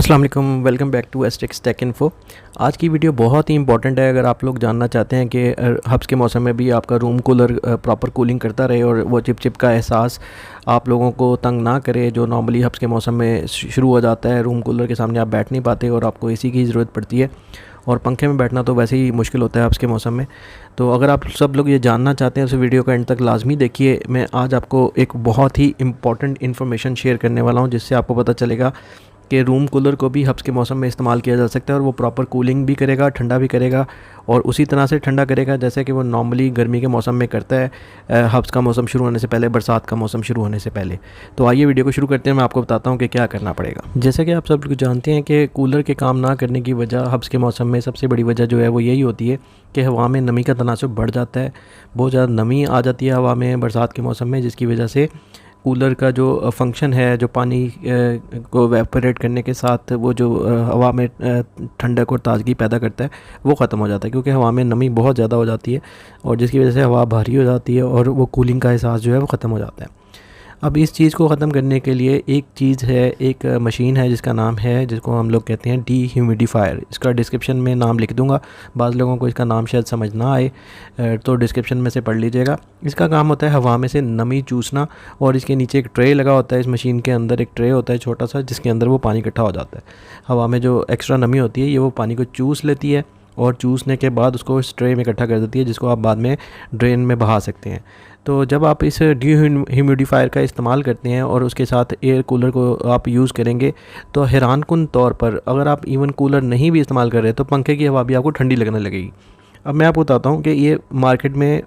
अस्सलाम वालेकुम, welcome back to Astex tech info. आज की वीडियो बहुत ही इंपॉर्टेंट है। अगर आप लोग जानना चाहते हैं कि हब्स के मौसम में भी आपका रूम कूलर प्रॉपर कूलिंग करता रहे और वो चिप का एहसास आप लोगों को तंग ना करे, जो नॉर्मली हब्स के मौसम में शुरू हो जाता है। रूम कूलर के सामने आप बैठ नहीं पाते और आपको एसी की ज़रूरत पड़ती है, और पंखे में बैठना तो वैसे ही मुश्किल होता है हब्स के मौसम में। तो अगर आप सब लोग ये जानना चाहते हैं तो वीडियो का एंड तक लाजमी देखिए। मैं आज आपको एक बहुत ही इंपॉर्टेंट इन्फॉर्मेशन शेयर करने वाला हूँ, जिससे आपको पता चलेगा कि रूम कूलर को भी हब्स के मौसम में इस्तेमाल किया जा सकता है, और वो प्रॉपर कूलिंग भी करेगा, ठंडा भी करेगा, और उसी तरह से ठंडा करेगा जैसे कि वो नॉर्मली गर्मी के मौसम में करता है, हब्स का मौसम शुरू होने से पहले, बरसात का मौसम शुरू होने से पहले। तो आइए वीडियो को शुरू करते हैं। मैं आपको बताता हूँ कि क्या करना पड़ेगा। जैसे कि आप सब लोग जानते हैं कि कूलर के काम ना करने की वजह हब्स के मौसम में सबसे बड़ी वजह जो है वो यही होती है कि हवा में नमी का तनासुब बढ़ जाता है। बहुत ज़्यादा नमी आ जाती है हवा में बरसात के मौसम में, जिसकी वजह से कूलर का जो फंक्शन है, जो पानी को वेपोरेट करने के साथ वो जो हवा में ठंडक और ताज़गी पैदा करता है, वो ख़त्म हो जाता है, क्योंकि हवा में नमी बहुत ज़्यादा हो जाती है और जिसकी वजह से हवा भारी हो जाती है और वो कूलिंग का एहसास जो है वो ख़त्म हो जाता है। अब इस चीज़ को ख़त्म करने के लिए एक चीज़ है, एक मशीन है जिसका नाम है, जिसको हम लोग कहते हैं डीह्यूमिडिफायर। इसका डिस्क्रिप्शन में नाम लिख दूंगा, बाज़ लोगों को इसका नाम शायद समझ ना आए, तो डिस्क्रिप्शन में से पढ़ लीजिएगा। इसका काम होता है हवा में से नमी चूसना, और इसके नीचे एक ट्रे लगा होता है। इस मशीन के अंदर एक ट्रे होता है छोटा सा, जिसके अंदर वो पानी इकट्ठा हो जाता है। हवा में जो एक्स्ट्रा नमी होती है ये वो पानी को चूस लेती है, और चूसने के बाद उसको इस ट्रे में इकट्ठा कर देती है, जिसको आप बाद में ड्रेन में बहा सकते हैं। तो जब आप इस डीह्यूमिडिफायर का इस्तेमाल करते हैं और उसके साथ एयर कूलर को आप यूज़ करेंगे, तो हैरानकुन तौर पर अगर आप इवन कूलर नहीं भी इस्तेमाल कर रहे तो पंखे की हवा भी आपको ठंडी लगने लगेगी। अब मैं आपको बताता हूँ कि ये मार्केट में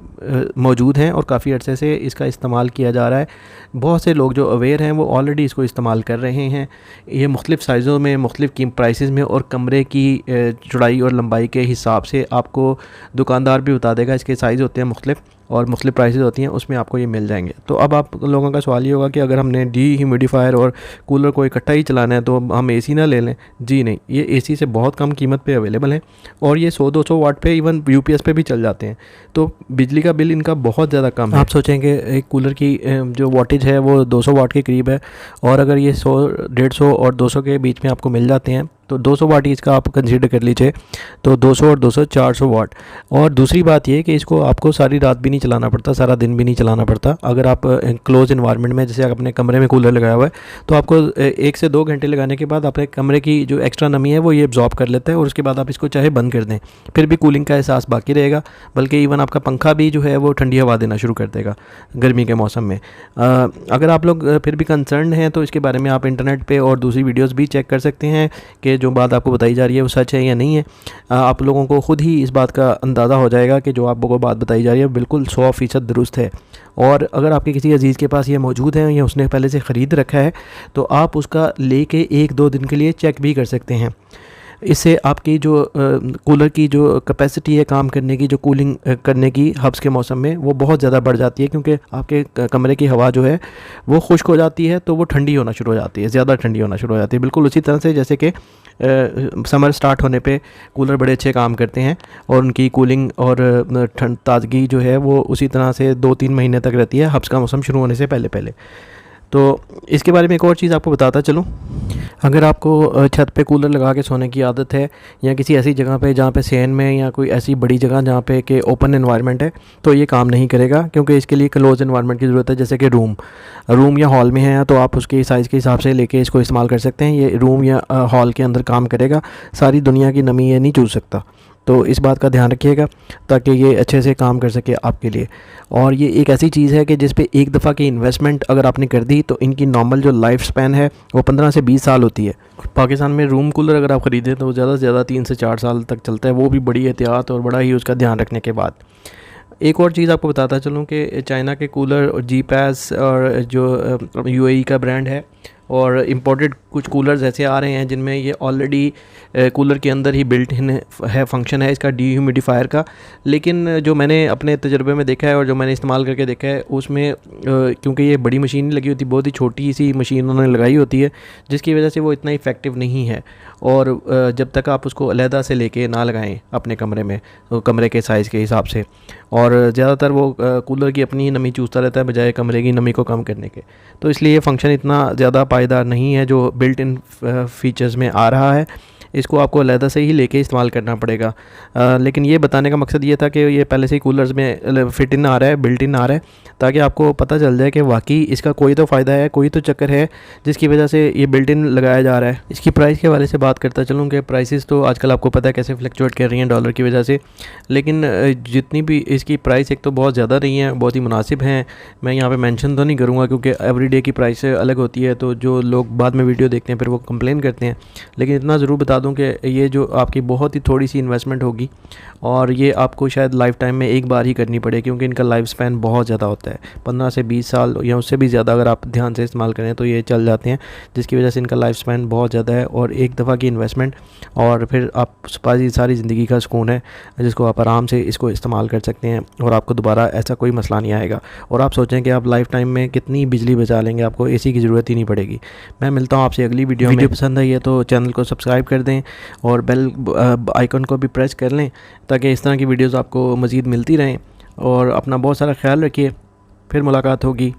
मौजूद हैं और काफ़ी अर्से से इसका इस्तेमाल किया जा रहा है। बहुत से लोग जो अवेयर हैं वो ऑलरेडी इसको इस्तेमाल कर रहे हैं। ये मुख्तलिफ़ साइज़ों में, मुख्तलिफ़ प्राइसेस में और कमरे की चौड़ाई और लंबाई के हिसाब से आपको दुकानदार भी बता देगा। इसके साइज़ होते हैं मुख्तलिफ़ और मुख्तलिफ़ प्राइसेस होती हैं, उसमें आपको ये मिल जाएंगे। तो अब आप लोगों का सवाल ये होगा कि अगर हमने डीह्यूमिडिफायर और कूलर को इकट्ठा ही चलाना है तो हम एसी ना ले लें। जी नहीं, ये एसी से बहुत कम कीमत पे अवेलेबल है, और ये 100-200 वाट पे, इवन यूपीएस पे भी चल जाते हैं। तो बिजली का बिल इनका बहुत ज़्यादा कम है। आप सोचेंगे एक कूलर की जो वाटेज है वो 200 वाट के करीब है, और अगर ये 100, 150 और 200 के बीच में आपको मिल जाते हैं तो 200 वाट इसका आप कंसीडर कर लीजिए। तो 200 और 200 400 वाट। और दूसरी बात ये कि इसको आपको सारी रात भी नहीं चलाना पड़ता, सारा दिन भी नहीं चलाना पड़ता। अगर आप क्लोज इन्वायरमेंट में, जैसे अपने कमरे में कूलर लगाया हुआ है, तो आपको 1 से 2 घंटे लगाने के बाद अपने कमरे की जो एक्स्ट्रा नमी है वो ये एब्जॉर्ब कर लेता है, और उसके बाद आप इसको चाहे बंद कर दें, फिर भी कूलिंग का एहसास बाकी रहेगा। बल्कि इवन आपका पंखा भी जो है वो ठंडी हवा देना शुरू कर देगा गर्मी के मौसम में। अगर आप लोग फिर भी कंसर्न हैं तो इसके बारे में आप इंटरनेट पे और दूसरी वीडियोस भी चेक कर सकते हैं कि जो बात आपको बताई जा रही है वो सच है या नहीं है। आप लोगों को खुद ही इस बात का अंदाज़ा हो जाएगा कि जो आपको बात बताई जा रही है बिल्कुल 100% दुरुस्त है। और अगर आपके किसी अजीज़ के पास ये मौजूद है या उसने पहले से ख़रीद रखा है, तो आप उसका लेके 1-2 दिन के लिए चेक भी कर सकते हैं। इससे आपकी जो कूलर की जो कैपेसिटी है काम करने की, जो कूलिंग करने की हब्स के मौसम में, वो बहुत ज़्यादा बढ़ जाती है, क्योंकि आपके कमरे की हवा जो है वो खुश्क हो जाती है, तो वो ठंडी होना शुरू हो जाती है, ज़्यादा ठंडी होना शुरू हो जाती है। बिल्कुल उसी तरह से जैसे कि समर स्टार्ट होने पे कूलर बड़े अच्छे काम करते हैं और उनकी कूलिंग और ताज़गी जो है वो उसी तरह से 2-3 महीने तक रहती है हब्स का मौसम शुरू होने से पहले पहले। तो इसके बारे में एक और चीज़ आपको बताता चलूँ। अगर आपको छत पे कूलर लगा के सोने की आदत है, या किसी ऐसी जगह पे जहाँ पे सेन में, या कोई ऐसी बड़ी जगह जहाँ पे कि ओपन एनवायरनमेंट है, तो ये काम नहीं करेगा, क्योंकि इसके लिए क्लोज एनवायरनमेंट की ज़रूरत है। जैसे कि रूम या हॉल में है तो आप उसके साइज़ के हिसाब से लेके इसको इस्तेमाल कर सकते हैं। ये रूम या हॉल के अंदर काम करेगा, सारी दुनिया की नमी ये नहीं चूस सकता। तो इस बात का ध्यान रखिएगा ताकि ये अच्छे से काम कर सके आपके लिए। और ये एक ऐसी चीज़ है कि जिस पे एक दफ़ा की इन्वेस्टमेंट अगर आपने कर दी तो इनकी नॉर्मल जो लाइफ स्पैन है वो 15 से 20 साल होती है। पाकिस्तान में रूम कूलर अगर आप ख़रीदें तो ज़्यादा से ज़्यादा 3 से 4 साल तक चलता है, वो भी बड़ी एहतियात और बड़ा ही उसका ध्यान रखने के बाद। एक और चीज़ आपको बताता चलूँ कि चाइना के कूलर और जीपैस और जो यूएई का ब्रांड है, और इम्पोर्टेड कुछ कूलर्स ऐसे आ रहे हैं जिनमें ये ऑलरेडी कूलर के अंदर ही बिल्ट इन है, फंक्शन है इसका डीह्यूमिडिफायर का। लेकिन जो मैंने अपने तजर्बे में देखा है और जो मैंने इस्तेमाल करके देखा है उसमें क्योंकि ये बड़ी मशीन लगी होती, बहुत ही छोटी सी मशीन उन्होंने लगाई होती है, जिसकी वजह से वो इतना इफ़ेक्टिव नहीं है। और जब तक आप उसको अलहदा से लेके ना लगाएं अपने कमरे में, कमरे के साइज़ के हिसाब से, और ज़्यादातर वो कूलर की अपनी ही नमी चूसता रहता है बजाय कमरे की नमी को कम करने के। तो इसलिए ये फंक्शन इतना ज़्यादा पायदार नहीं है जो बिल्ट इन फीचर्स में आ रहा है, इसको आपको अलहदा से ही लेके इस्तेमाल करना पड़ेगा। लेकिन ये बताने का मकसद ये था कि ये पहले से ही कूलर्स में फिट इन आ रहा है, बिल्ट इन आ रहा है, ताकि आपको पता चल जाए कि वाकई इसका कोई तो फ़ायदा है, कोई तो चक्कर है जिसकी वजह से ये बिल्ट इन लगाया जा रहा है। इसकी प्राइस के हवाले से बात करता चलूँ कि प्राइसेस तो आजकल आपको पता है कैसे फ्लक्चुएट कर रही हैं डॉलर की वजह से, लेकिन जितनी भी इसकी प्राइस एक तो बहुत ज़्यादा नहीं है, बहुत ही मुनासिब हैं। मैं यहाँ पे मेंशन तो नहीं करूँगा क्योंकि एवरीडे की प्राइस अलग होती है, तो जो लोग बाद में वीडियो देखते हैं फिर वो कंप्लेन करते हैं। लेकिन इतना ज़रूर बता दूं कि ये जो आपकी बहुत ही थोड़ी सी इन्वेस्टमेंट होगी और ये आपको शायद लाइफ टाइम में एक बार ही करनी पड़े, क्योंकि इनका लाइफ स्पैन बहुत ज़्यादा होता है, 15 से 20 साल या उससे भी ज़्यादा अगर आप ध्यान से इस्तेमाल करें तो ये चल जाते हैं, जिसकी वजह से इनका लाइफ स्पैन बहुत ज़्यादा है। और एक दफ़ा की इन्वेस्टमेंट और फिर आप सारी ज़िंदगी का सुकून है, जिसको आप आराम से इसको इस्तेमाल कर सकते हैं और आपको दोबारा ऐसा कोई मसला नहीं आएगा। और आप सोचें कि आप लाइफ टाइम में कितनी बिजली बचा लेंगे, आपको एसी की ज़रूरत ही नहीं पड़ेगी। मैं मिलता हूँ आपसे अगली वीडियो में। पसंद आई है तो चैनल को सब्सक्राइब कर दें और बेल आइकन को भी प्रेस कर लें, ताकि इस तरह की वीडियोस आपको मज़ीद मिलती रहें। और अपना बहुत सारा ख्याल रखिए, फिर मुलाकात होगी।